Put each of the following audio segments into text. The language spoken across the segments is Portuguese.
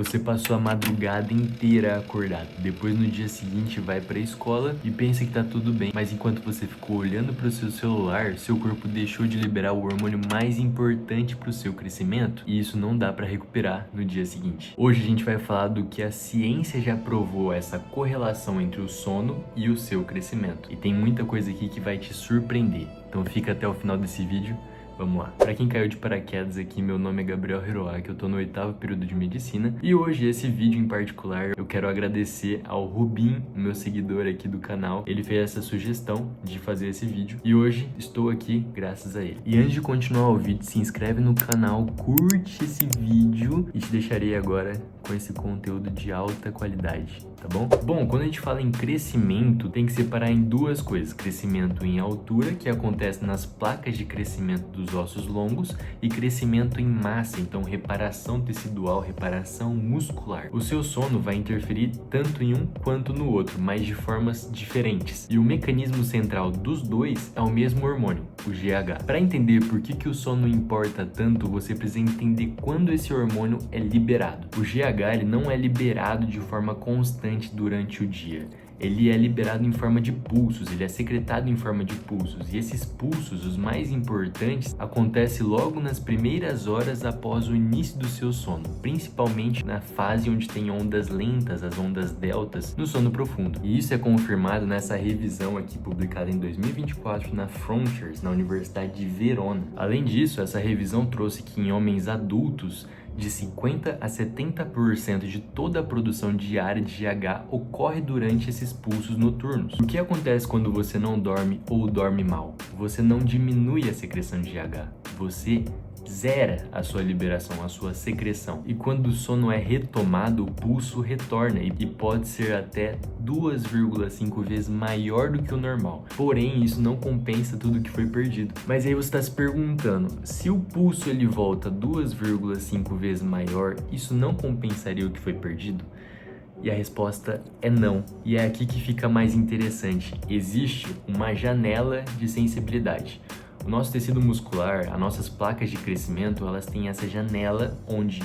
você passou a madrugada inteira acordado. Depois no dia seguinte vai pra escola e pensa que tá tudo bem. Mas enquanto você ficou olhando pro seu celular, seu corpo deixou de liberar o hormônio mais importante pro seu crescimento. E isso não dá pra recuperar no dia seguinte. Hoje a gente vai falar do que a ciência já provou essa correlação entre o sono e o seu crescimento. E tem muita coisa aqui que vai te surpreender. Então fica até o final desse vídeo. Vamos lá. Pra quem caiu de paraquedas aqui, meu nome é Gabriel Hiroaki, eu tô no 8º período de medicina e hoje esse vídeo em particular eu quero agradecer ao Rubim, meu seguidor aqui do canal. Ele fez essa sugestão de fazer esse vídeo e hoje estou aqui graças a ele. E antes de continuar o vídeo, se inscreve no canal, curte esse vídeo e te deixarei agora com esse conteúdo de alta qualidade, tá bom? Bom, quando a gente fala em crescimento, tem que separar em duas coisas. Crescimento em altura, que acontece nas placas de crescimento dos ossos longos, e crescimento em massa, então reparação tecidual, reparação muscular. O seu sono vai interferir tanto em um quanto no outro, mas de formas diferentes. E o mecanismo central dos dois é o mesmo hormônio, o GH. Para entender por que o sono importa tanto, você precisa entender quando esse hormônio é liberado. O GH ele não é liberado de forma constante durante o dia. Ele é liberado em forma de pulsos, ele é secretado em forma de pulsos. E esses pulsos, os mais importantes, acontecem logo nas primeiras horas após o início do seu sono, principalmente na fase onde tem ondas lentas, as ondas deltas, no sono profundo. E isso é confirmado nessa revisão aqui publicada em 2024 na Frontiers, na Universidade de Verona. Além disso, essa revisão trouxe que em homens adultos, de 50% a 70% de toda a produção diária de GH ocorre durante esses pulsos noturnos. O que acontece quando você não dorme ou dorme mal? Você não diminui a secreção de GH, você zera a sua liberação, a sua secreção. E quando o sono é retomado, o pulso retorna e pode ser até 2,5 vezes maior do que o normal. Porém, isso não compensa tudo que foi perdido. Mas aí você está se perguntando, se o pulso ele volta 2,5 vezes maior, isso não compensaria o que foi perdido? E a resposta é não. E é aqui que fica mais interessante. Existe uma janela de sensibilidade. O nosso tecido muscular, as nossas placas de crescimento, elas têm essa janela onde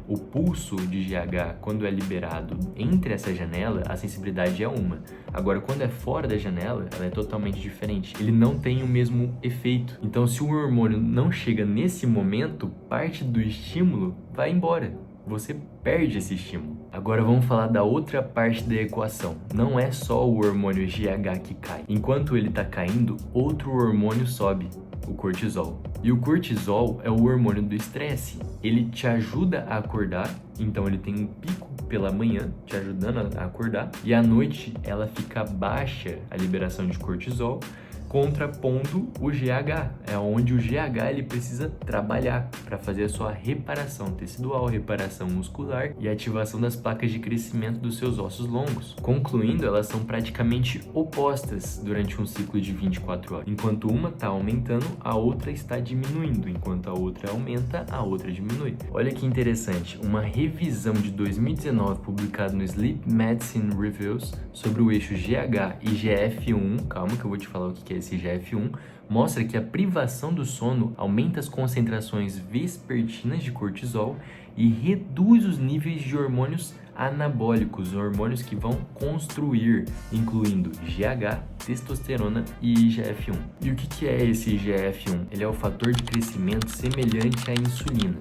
o pulso de GH, quando é liberado entre essa janela, a sensibilidade é uma. Agora, quando é fora da janela, ela é totalmente diferente. Ele não tem o mesmo efeito. Então, se o hormônio não chega nesse momento, parte do estímulo vai embora. Você perde esse estímulo. Agora vamos falar da outra parte da equação. Não é só o hormônio GH que cai. Enquanto ele está caindo, outro hormônio sobe, o cortisol. E o cortisol é o hormônio do estresse. Ele te ajuda a acordar, então ele tem um pico pela manhã, te ajudando a acordar, e à noite ela fica baixa a liberação de cortisol, contrapondo o GH, é onde o GH ele precisa trabalhar para fazer a sua reparação tecidual, reparação muscular e ativação das placas de crescimento dos seus ossos longos. Concluindo, elas são praticamente opostas durante um ciclo de 24 horas. Enquanto uma está aumentando, a outra está diminuindo. Enquanto a outra aumenta, a outra diminui. Olha que interessante, uma revisão de 2019 publicada no Sleep Medicine Reviews sobre o eixo GH e GF1, calma que eu vou te falar o que é esse GF1, mostra que a privação do sono aumenta as concentrações vespertinas de cortisol e reduz os níveis de hormônios anabólicos, hormônios que vão construir, incluindo GH, testosterona e IGF-1. E o que é esse IGF-1? Ele é o fator de crescimento semelhante à insulina.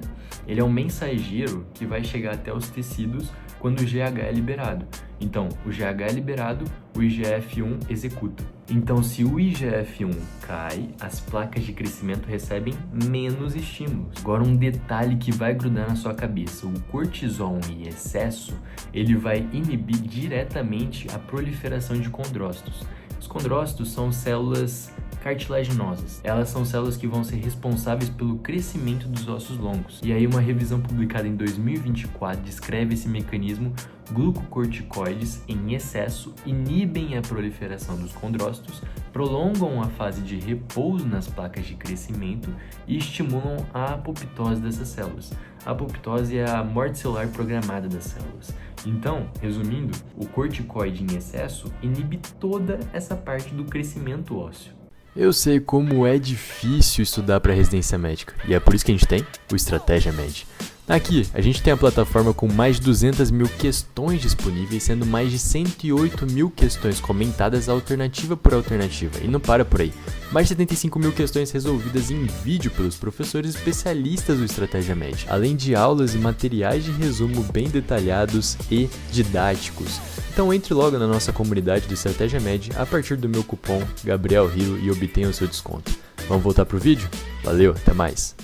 Ele é um mensageiro que vai chegar até os tecidos quando o GH é liberado. Então, o GH é liberado, o IGF-1 executa. Então, se o IGF-1 cai, as placas de crescimento recebem menos estímulos. Agora, um detalhe que vai grudar na sua cabeça. O cortisol em excesso, ele vai inibir diretamente a proliferação de condrócitos. Os condrócitos são células cartilaginosas. Elas são células que vão ser responsáveis pelo crescimento dos ossos longos. E aí uma revisão publicada em 2024 descreve esse mecanismo. Glucocorticoides em excesso inibem a proliferação dos condrócitos, prolongam a fase de repouso nas placas de crescimento e estimulam a apoptose dessas células. A apoptose é a morte celular programada das células. Então, resumindo, o corticoide em excesso inibe toda essa parte do crescimento ósseo. Eu sei como é difícil estudar para residência médica, e é por isso que a gente tem o Estratégia Med. Aqui, a gente tem a plataforma com mais de 200 mil questões disponíveis, sendo mais de 108 mil questões comentadas alternativa por alternativa. E não para por aí. Mais de 75 mil questões resolvidas em vídeo pelos professores especialistas do Estratégia Med, além de aulas e materiais de resumo bem detalhados e didáticos. Então entre logo na nossa comunidade do Estratégia Med a partir do meu cupom GabrielRio e obtenha o seu desconto. Vamos voltar pro vídeo? Valeu, até mais!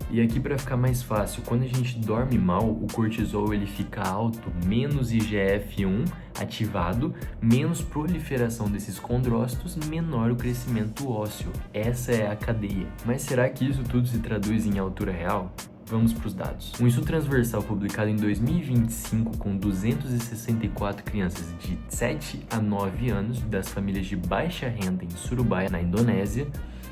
E aqui para ficar mais fácil, quando a gente dorme mal, o cortisol ele fica alto, menos IGF-1 ativado, menos proliferação desses condrócitos, menor o crescimento ósseo. Essa é a cadeia. Mas será que isso tudo se traduz em altura real? Vamos para os dados. Um estudo transversal publicado em 2025 com 264 crianças de 7 a 9 anos das famílias de baixa renda em Surabaya, na Indonésia,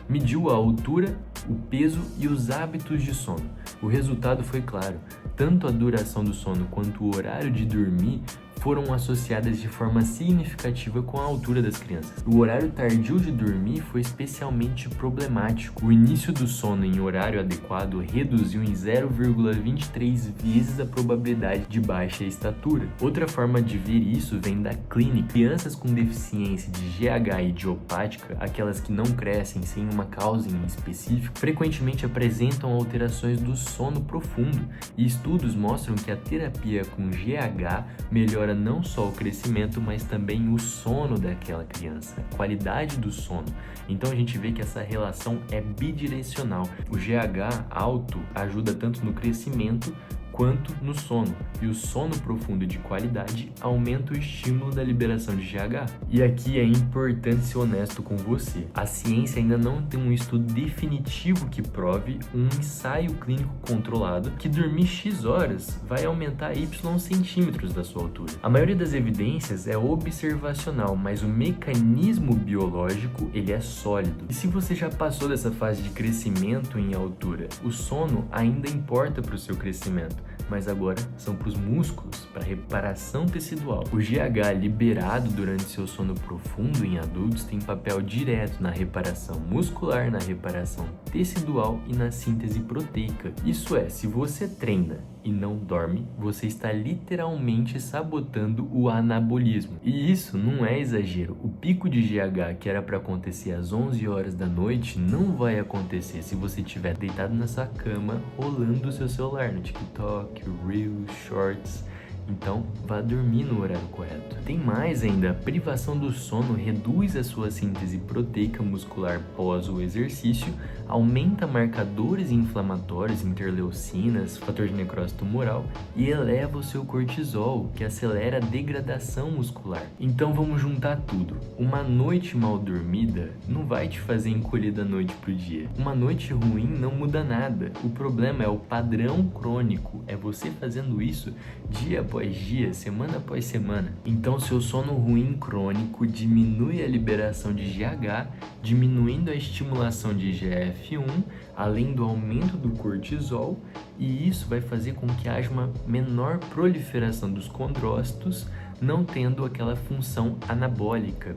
mediu a altura, o peso e os hábitos de sono. O resultado foi claro, tanto a duração do sono quanto o horário de dormir foram associadas de forma significativa com a altura das crianças. O horário tardio de dormir foi especialmente problemático. O início do sono em horário adequado reduziu em 0,23 vezes a probabilidade de baixa estatura. Outra forma de ver isso vem da clínica. Crianças com deficiência de GH idiopática, aquelas que não crescem sem uma causa em específico, frequentemente apresentam alterações do sono profundo, e estudos mostram que a terapia com GH melhora não só o crescimento, mas também o sono daquela criança, a qualidade do sono. Então a gente vê que essa relação é bidirecional. O GH alto ajuda tanto no crescimento quanto no sono, e o sono profundo de qualidade aumenta o estímulo da liberação de GH. E aqui é importante ser honesto com você. A ciência ainda não tem um estudo definitivo que prove um ensaio clínico controlado que dormir X horas vai aumentar Y centímetros da sua altura. A maioria das evidências é observacional, mas o mecanismo biológico ele é sólido. E se você já passou dessa fase de crescimento em altura, o sono ainda importa para o seu crescimento, mas agora são para os músculos, para reparação tecidual. O GH liberado durante seu sono profundo em adultos tem papel direto na reparação muscular, na reparação tecidual e na síntese proteica. Isso é, se você treina e não dorme, você está literalmente sabotando o anabolismo. E isso não é exagero. O pico de GH que era para acontecer às 11 horas da noite não vai acontecer se você estiver deitado na sua cama rolando o seu celular no TikTok, Reels, Shorts. Então, vá dormir no horário correto. Tem mais ainda, a privação do sono reduz a sua síntese proteica muscular pós o exercício, aumenta marcadores inflamatórios, interleucinas, fator de necrose tumoral e eleva o seu cortisol, que acelera a degradação muscular. Então vamos juntar tudo. Uma noite mal dormida não vai te fazer encolher da noite pro dia. Uma noite ruim não muda nada. O problema é o padrão crônico, é você fazendo isso dia após dia, semana após semana. Então seu sono ruim crônico diminui a liberação de GH, diminuindo a estimulação de IGF-1, além do aumento do cortisol, e isso vai fazer com que haja uma menor proliferação dos condrócitos, não tendo aquela função anabólica,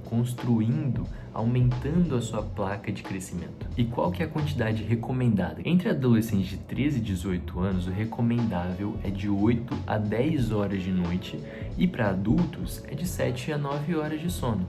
aumentando a sua placa de crescimento. E qual que é a quantidade recomendada? Entre adolescentes de 13 e 18 anos, o recomendável é de 8 a 10 horas de noite, e para adultos é de 7 a 9 horas de sono.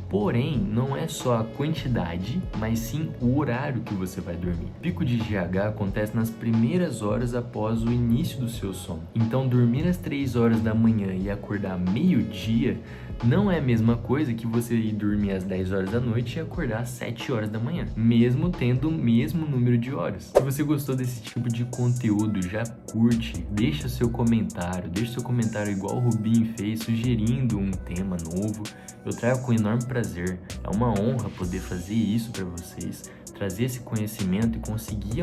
Porém, não é só a quantidade, mas sim o horário que você vai dormir. O pico de GH acontece nas primeiras horas após o início do seu sono. Então, dormir às 3 horas da manhã e acordar meio-dia não é a mesma coisa que você ir dormir às 10 horas da noite e acordar às 7 horas da manhã, mesmo tendo o mesmo número de horas. Se você gostou desse tipo de conteúdo, já curte, deixa seu comentário igual o Rubinho fez, sugerindo um tema novo. Eu trago com enorme prazer, é uma honra poder fazer isso para vocês, trazer esse conhecimento e conseguir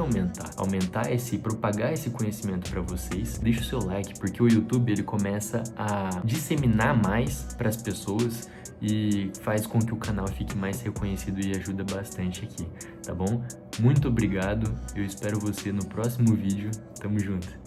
propagar esse conhecimento para vocês. Deixa o seu like, porque o YouTube ele começa a disseminar mais para as pessoas e faz com que o canal fique mais reconhecido e ajuda bastante aqui, tá bom? Muito obrigado, eu espero você no próximo vídeo, tamo junto!